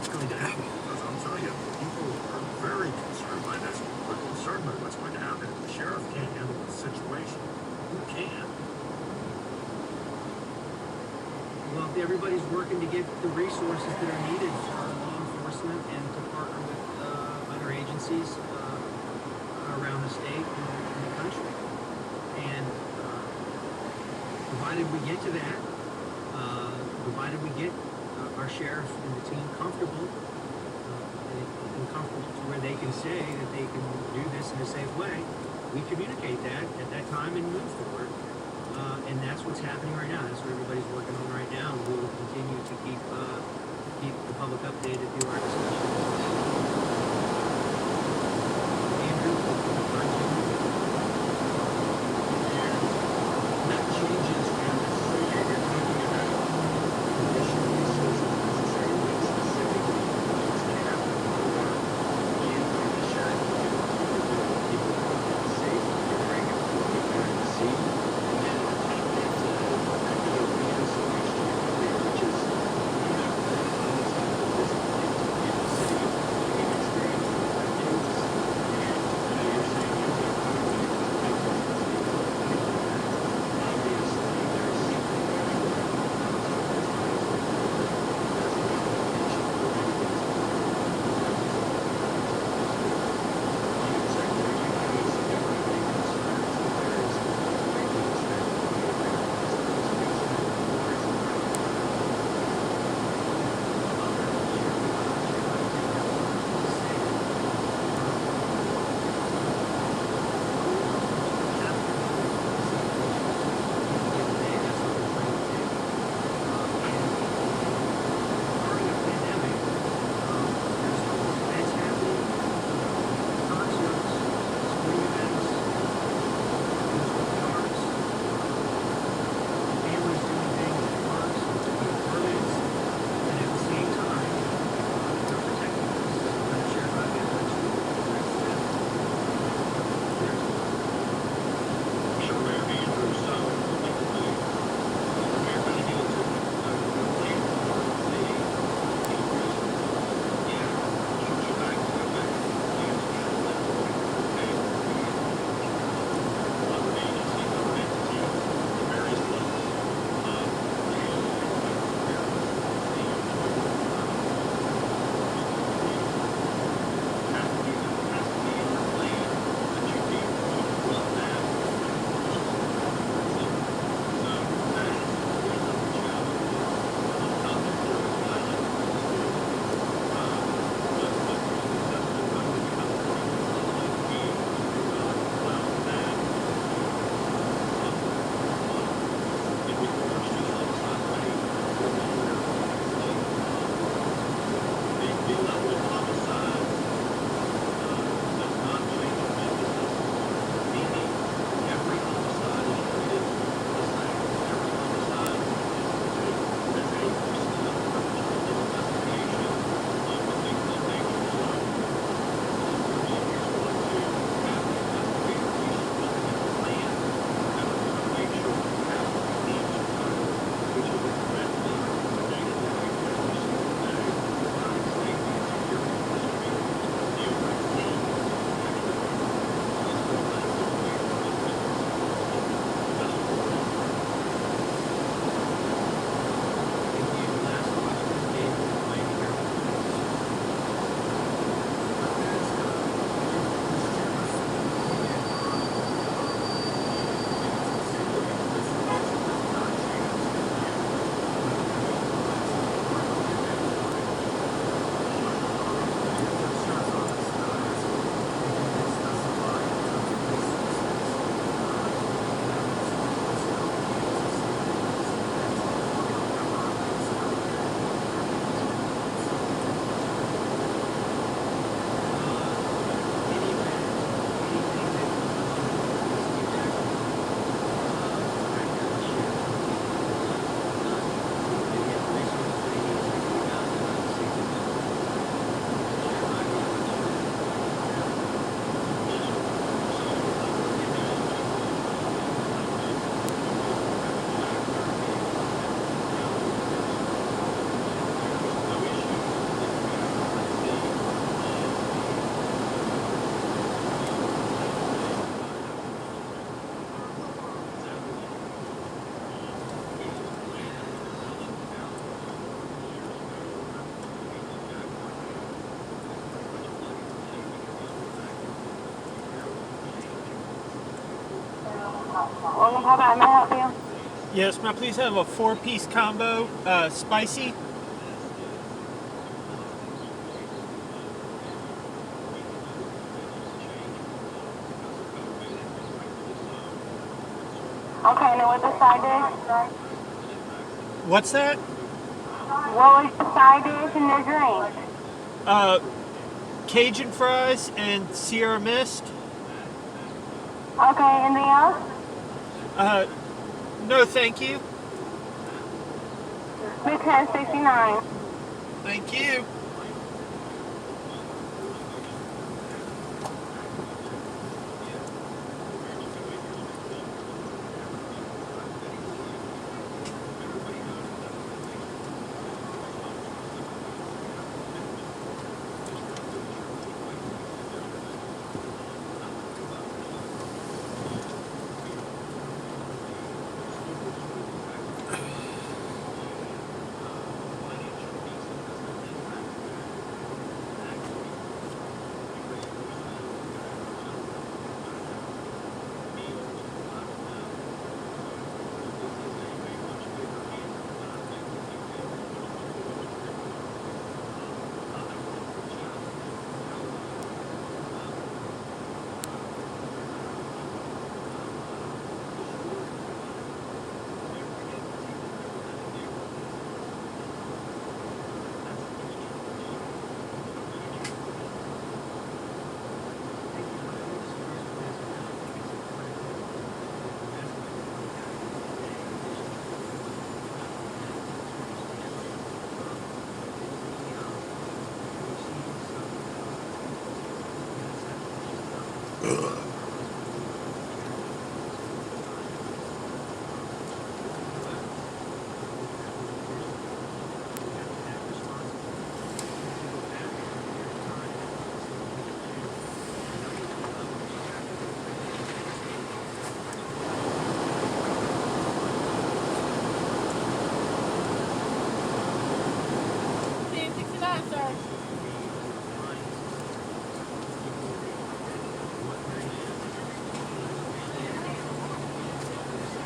that's going to happen. Because I'll tell you, people are very concerned by this. They're concerned by what's going to happen. If the sheriff can't handle the situation, who can? Well, if everybody's working to get the resources that are needed for law enforcement and to partner with other agencies around the state and the country. And provided we get to that, provided we get our sheriff and the team comfortable and comfortable to where they can say that they can do this in a safe way, we communicate that at that time and move forward. And that's what's happening right now. That's what everybody's working on right now. We will continue to keep the public updated through our discussions. Andrew, That changes when you're talking about additional resources necessary to make specific what's going to happen for you and the sheriff to do people to get safe, during and get back to sea. And then on top of that, regular reinstallation of nuclear, which is not almost on the list of Golden Papa, how may I help you? Yes, may I please have a 4-piece combo, spicy? Okay, and then what the side dish? What's that? What was the side dish and the drink? Cajun fries and Sierra Mist? Okay, anything else? No, thank you. Big 1069. Thank you.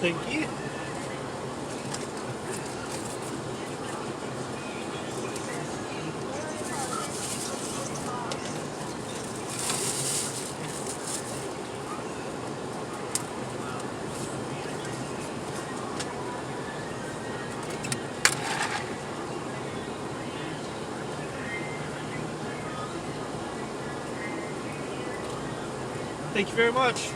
Thank you. Thank you very much.